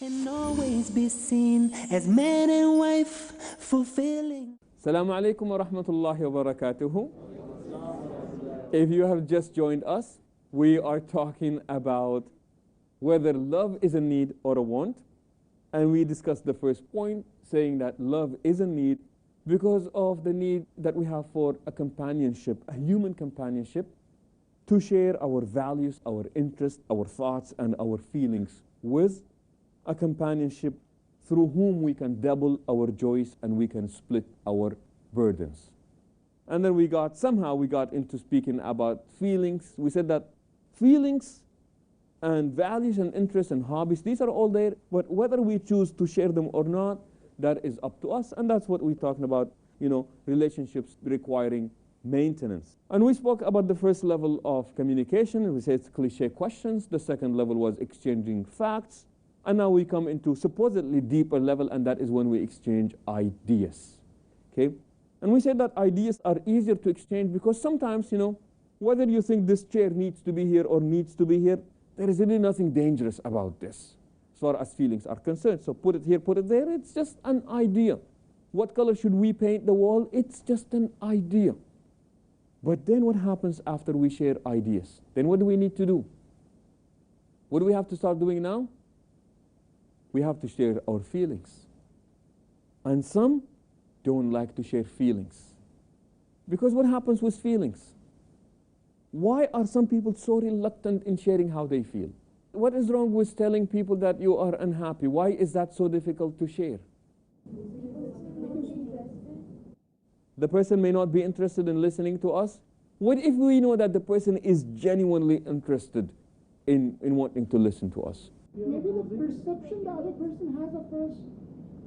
and always be seen as man and wife fulfilling. Assalamu alaikum wa rahmatullahi wa barakatuhu. If you have just joined us, we are talking about whether love is a need or a want. And we discussed the first point, saying that love is a need because of the need that we have for a companionship, a human companionship, to share our values, our interests, our thoughts, and our feelings with a companionship through whom we can double our joys and we can split our burdens. And then somehow we got into speaking about feelings. We said that feelings and values and interests and hobbies, these are all there, but whether we choose to share them or not, that is up to us. And that's what we're talking about, relationships requiring maintenance. And we spoke about the first level of communication. We said it's cliche questions. The second level was exchanging facts. And now we come into supposedly deeper level, and that is when we exchange ideas. Okay? And we said that ideas are easier to exchange because sometimes, whether you think this chair needs to be here or needs to be here, there is really nothing dangerous about this as far as feelings are concerned. So put it here, put it there, it's just an idea. What color should we paint the wall? It's just an idea. But then what happens after we share ideas? Then what do we need to do? What do we have to start doing now? We have to share our feelings. And some don't like to share feelings. Because what happens with feelings? Why are some people so reluctant in sharing how they feel? What is wrong with telling people that you are unhappy? Why is that so difficult to share? The person may not be interested in listening to us. What if we know that the person is genuinely interested in wanting to listen to us? Maybe the perception the other person has of us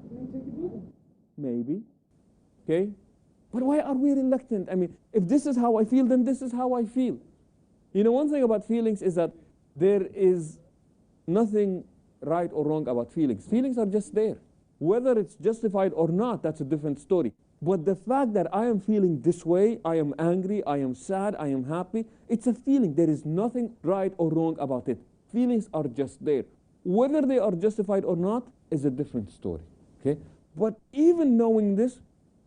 may take it either. Maybe. Okay? But why are we reluctant? I mean, if this is how I feel, then this is how I feel. One thing about feelings is that there is nothing right or wrong about feelings. Feelings are just there. Whether it's justified or not, that's a different story. But the fact that I am feeling this way, I am angry, I am sad, I am happy, it's a feeling. There is nothing right or wrong about it. Feelings are just there. Whether they are justified or not is a different story. Okay? But even knowing this,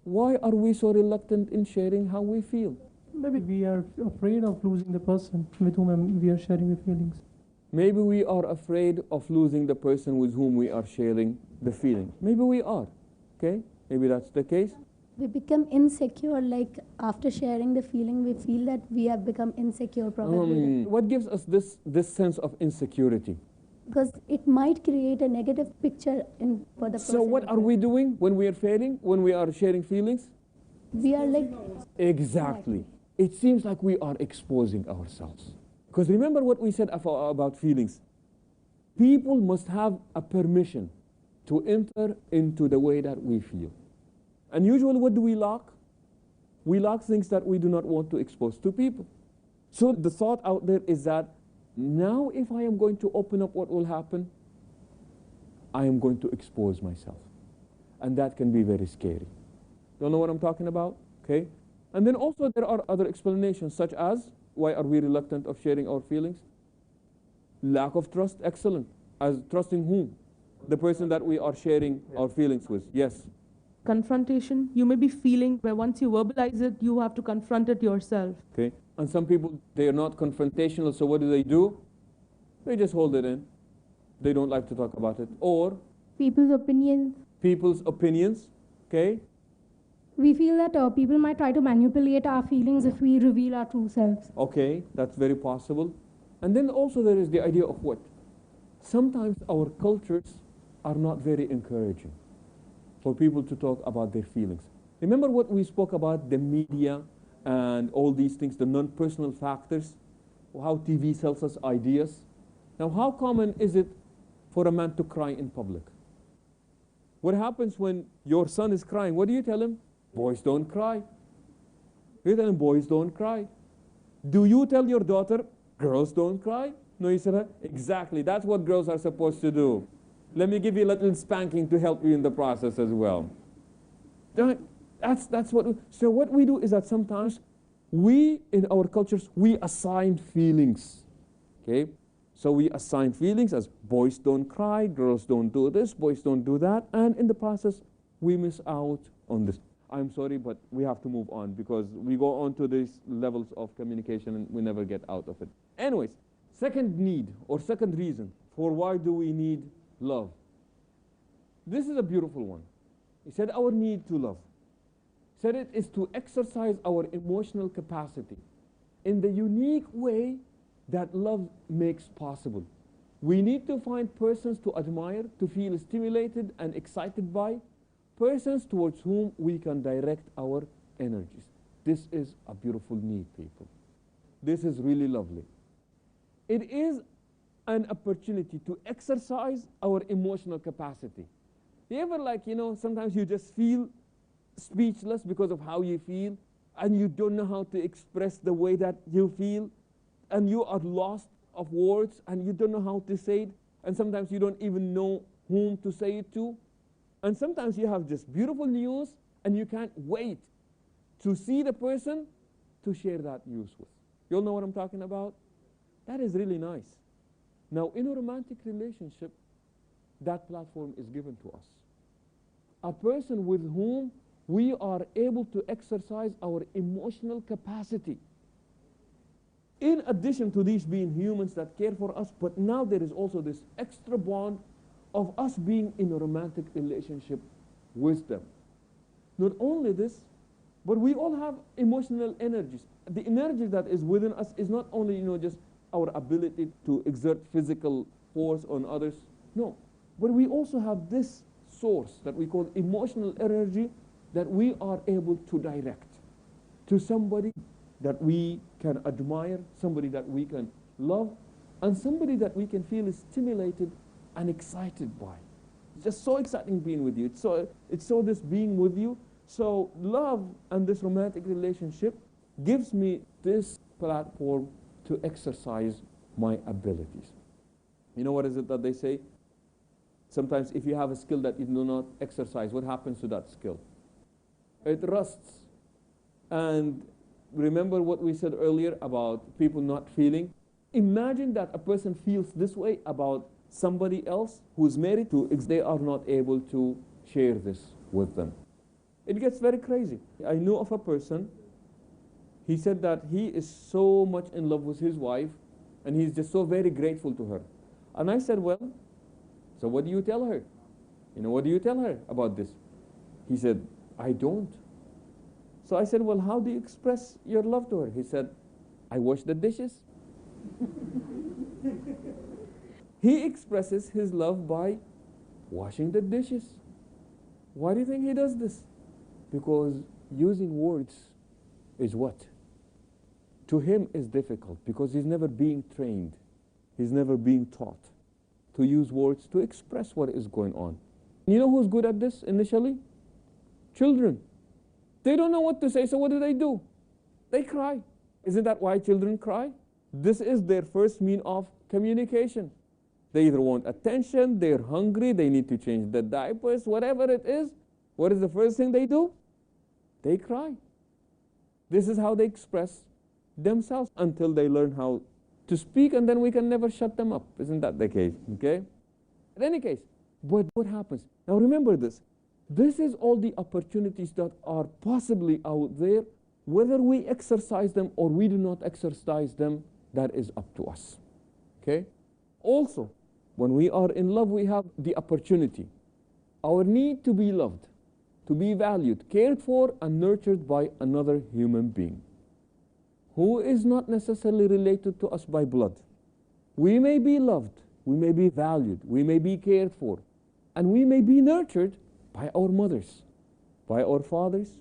why are we so reluctant in sharing how we feel? Maybe we are afraid of losing the person with whom we are sharing the feelings. Maybe we are afraid of losing the person with whom we are sharing the feeling. Maybe we are. Okay? Maybe that's the case. We become insecure, like after sharing the feeling, we feel that we have become insecure probably. What gives us this sense of insecurity? Because it might create a negative picture for the person. So what are we doing when we are failing, when we are sharing feelings? We are like... Exactly. It seems like we are exposing ourselves. Because remember what we said about feelings. People must have a permission to enter into the way that we feel. And usually what do we lack? We lack things that we do not want to expose to people. So the thought out there is that now if I am going to open up, what will happen? I am going to expose myself. And that can be very scary. Don't know what I'm talking about? Okay? And then also there are other explanations, such as, why are we reluctant of sharing our feelings? Lack of trust, excellent. As trusting whom? The person that we are sharing our feelings with. Yes? Confrontation. You may be feeling where once you verbalize it, you have to confront it yourself. Okay. And some people, they are not confrontational, so what do? They just hold it in. They don't like to talk about it. Or people's opinions. People's opinions. Okay. We feel that people might try to manipulate our feelings if we reveal our true selves. Okay, that's very possible. And then also there is the idea of what? Sometimes our cultures are not very encouraging for people to talk about their feelings. Remember what we spoke about, the media and all these things, the non-personal factors, how TV sells us ideas. Now, how common is it for a man to cry in public? What happens when your son is crying? What do you tell him? Boys don't cry. You tell him, boys don't cry. Do you tell your daughter, girls don't cry? No, you said, exactly, that's what girls are supposed to do. Let me give you a little spanking to help you in the process as well. That's what. So what we do is that sometimes we, in our cultures, we assign feelings. Okay? So we assign feelings as boys don't cry, girls don't do this, boys don't do that, and in the process, we miss out on this. I'm sorry, but we have to move on because we go on to these levels of communication and we never get out of it. Anyways, second need or second reason for why do we need love. This is a beautiful one. He said our need to love. He said it is to exercise our emotional capacity in the unique way that love makes possible. We need to find persons to admire, to feel stimulated and excited by, persons towards whom we can direct our energies. This is a beautiful need, people. This is really lovely. It is an opportunity to exercise our emotional capacity. You ever sometimes you just feel speechless because of how you feel, and you don't know how to express the way that you feel, and you are lost of words, and you don't know how to say it, and sometimes you don't even know whom to say it to. And sometimes you have just beautiful news, and you can't wait to see the person to share that news with. You all know what I'm talking about? That is really nice. Now, in a romantic relationship, that platform is given to us. A person with whom we are able to exercise our emotional capacity. In addition to these being humans that care for us, but now there is also this extra bond of us being in a romantic relationship with them. Not only this, but we all have emotional energies. The energy that is within us is not only, just our ability to exert physical force on others. No, but we also have this source that we call emotional energy that we are able to direct to somebody that we can admire, somebody that we can love, and somebody that we can feel stimulated and excited by. It's just so exciting being with you. It's so this being with you. So love and this romantic relationship gives me this platform to exercise my abilities. You know what is it that they say? Sometimes if you have a skill that you do not exercise, what happens to that skill? It rusts. And remember what we said earlier about people not feeling? Imagine that a person feels this way about somebody else who's married to, if they are not able to share this with them. It gets very crazy. I knew of a person, he said that he is so much in love with his wife and he's just so very grateful to her. And I said, well, so what do you tell her? What do you tell her about this? He said, I don't. So I said, well, how do you express your love to her? He said, I wash the dishes. He expresses his love by washing the dishes. Why do you think he does this? Because using words is what? To him is difficult because he's never being trained. He's never being taught to use words to express what is going on. You know who's good at this initially? Children. They don't know what to say, so what do? They cry. Isn't that why children cry? This is their first mean of communication. They either want attention, they're hungry, they need to change the diapers, whatever it is. What is the first thing they do? They cry. This is how they express themselves until they learn how to speak, and then we can never shut them up. Isn't that the case? Okay? In any case, but what happens? Now remember this. This is all the opportunities that are possibly out there. Whether we exercise them or we do not exercise them, that is up to us. Okay? Also, when we are in love, we have the opportunity. Our need to be loved, to be valued, cared for, and nurtured by another human being who is not necessarily related to us by blood. We may be loved, we may be valued, we may be cared for, and we may be nurtured by our mothers, by our fathers,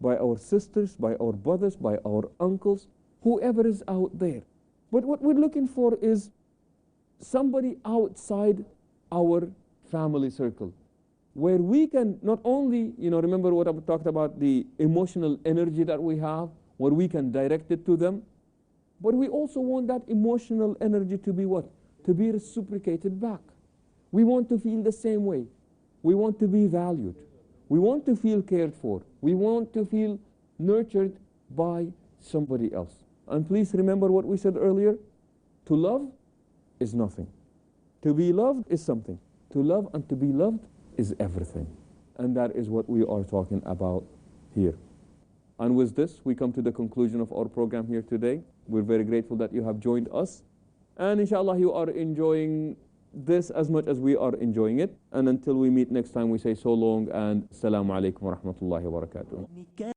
by our sisters, by our brothers, by our uncles, whoever is out there. But what we're looking for is somebody outside our family circle, where we can not only, remember what I talked about, the emotional energy that we have, where we can direct it to them, but we also want that emotional energy to be what? To be reciprocated back. We want to feel the same way. We want to be valued. We want to feel cared for. We want to feel nurtured by somebody else. And please remember what we said earlier. To love is nothing. To be loved is something. To love and to be loved is everything. And that is what we are talking about here. And with this, we come to the conclusion of our program here today. We're very grateful that you have joined us. And inshallah, you are enjoying this as much as we are enjoying it. And until we meet next time, we say so long and assalamu alaikum wa rahmatullahi wa barakatuh.